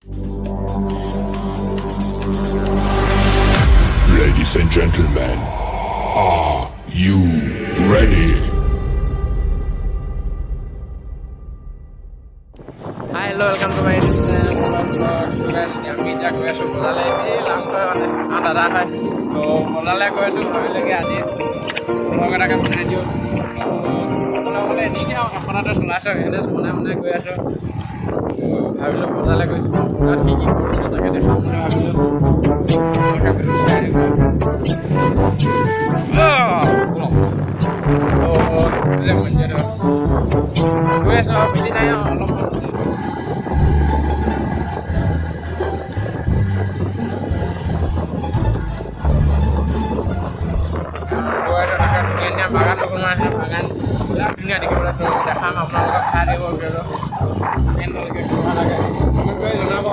Ladies and gentlemen, are you ready? Hi, hello, welcome to my channel. I'm Bija গৈ আছোঁ বজাৰলৈ। এই last মানে আন্ধাৰা হয় তো বজাৰলৈ গৈ আছোঁ ভাবিলৈকে আজি ব্লগ এটাকে বনাই দিওঁ বোলে এনেকৈ আৰু এখনতে চলাইছোঁ এনে বনাই গৈ আছোঁ ভাবিলোঁ বজাৰলৈ গৈছোঁ বজাৰত কি কি কৰিছোঁ তাকে দেখাম বুলি ভাবিলোঁ গৈ আছোঁ আৰু বেছি নাই অলপ বাগান বনোৱা আছে বাগান বিৰাট ধুনীয়া দেখিবলৈ দেখাম আপোনালোকক খাই দিব ভিডিঅ'টো কেনেকৈ কেনেকুৱা লাগে কমেণ্ট কৰি জনাব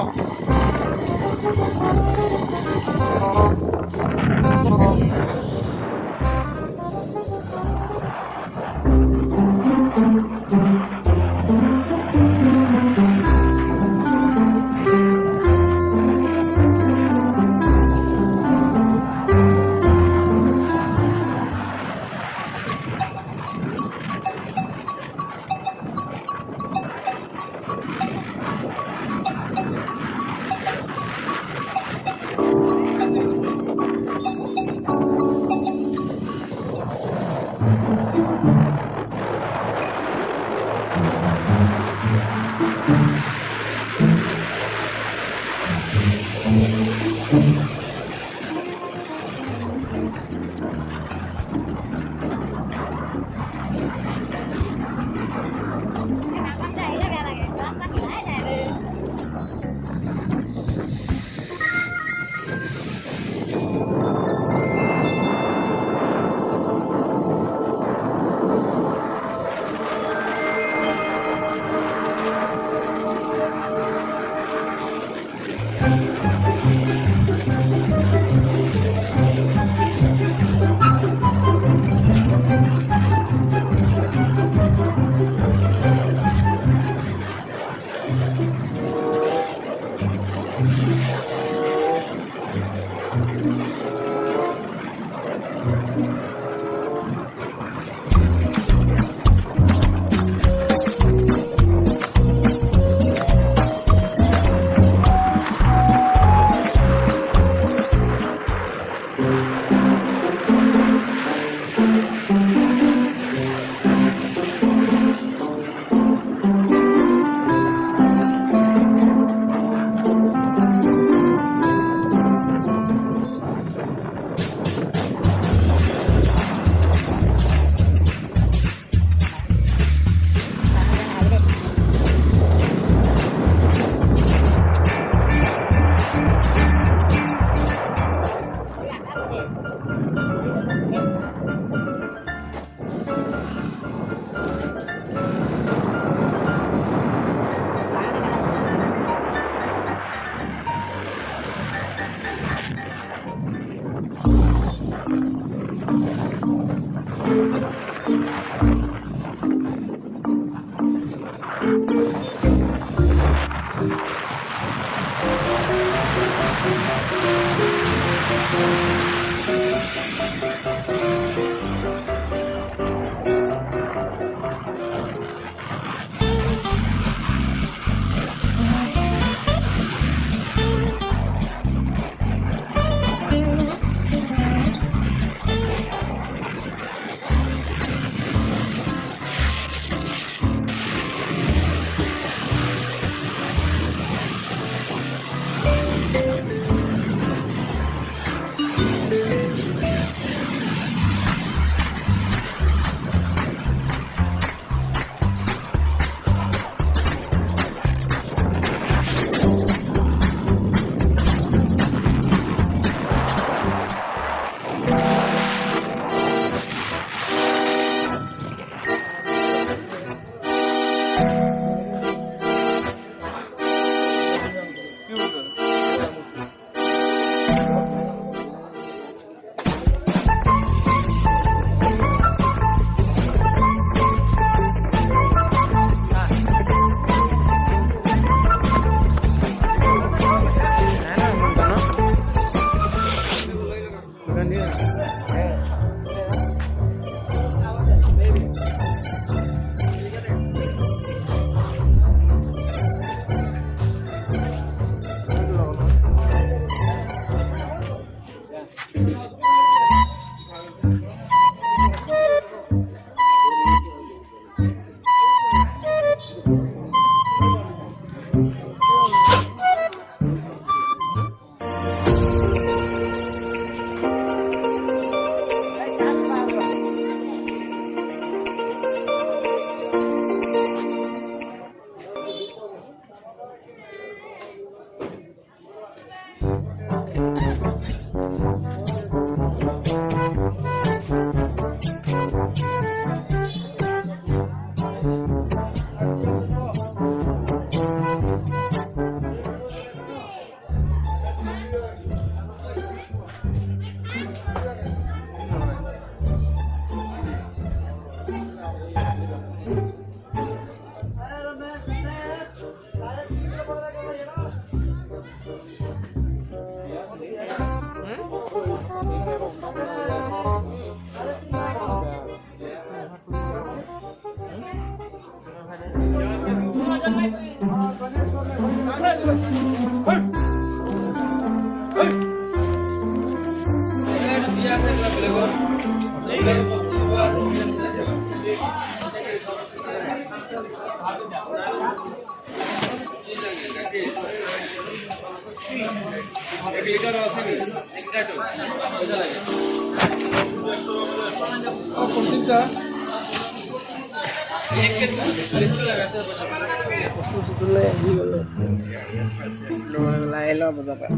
লাহে লওঁ বজাৰ পৰা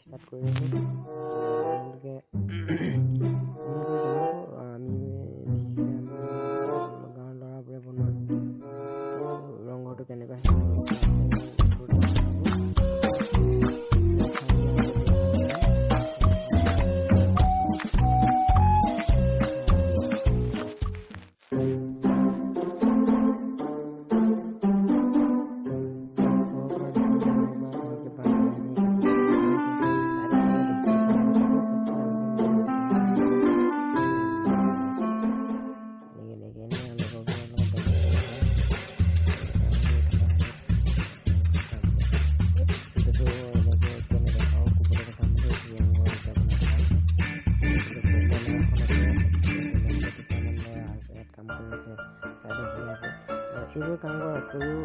start কৰি আছো আমি গাঁৱৰ ল'ৰাবোৰে বনোৱা ৰংঘৰটো কেনেকুৱা এইবোৰ কাম কৰাৰ উপৰিও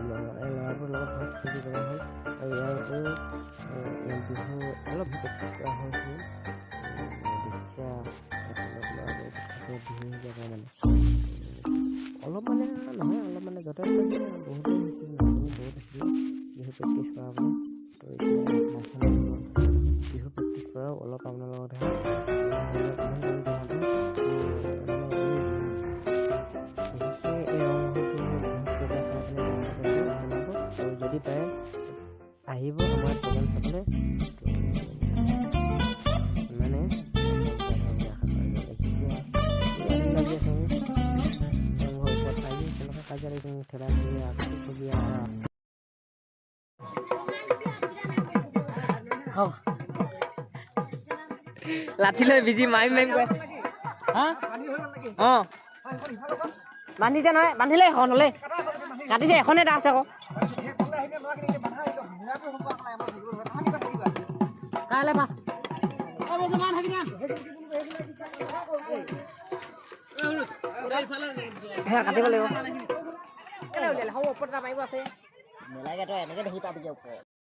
ল'ৰাবোৰৰ লগত বহুত খেতি কৰা হ'ল আৰু ইয়াৰ উপৰিও বিহু অলপ প্ৰেক্টিছ কৰা হৈছিল দেখিছা বিহু শিকাব মানে অলপ মানে নহয় অলপ মানে যথেষ্ট বহুতেই হৈছিল বহুত আছিলে বিহু প্ৰেক্টিছ কৰাবলৈ তো এতিয়া বিহু প্ৰেক্টিছ কৰাও অলপ আপোনাৰ লগত যদি পাৰে আহিব আমাৰ প্ৰগ্ৰাম চাবলৈ মানে দেখিছে লাগি আছে ওপৰত আহি তেনেকুৱা কাজিয়া লাগিছে ঠেলা লাঠি লৈ বিজি মাৰিম কয় অঁ বান্ধিছে নহয় বান্ধিলে এখন হ'লে কাটিছে এখনে এটা আছে আকৌ কাইলৈ পা কাটিব লাগিব ওপৰত মাৰিব আছে নেলাগে তই এনেকে দেখি পাবি ওপৰত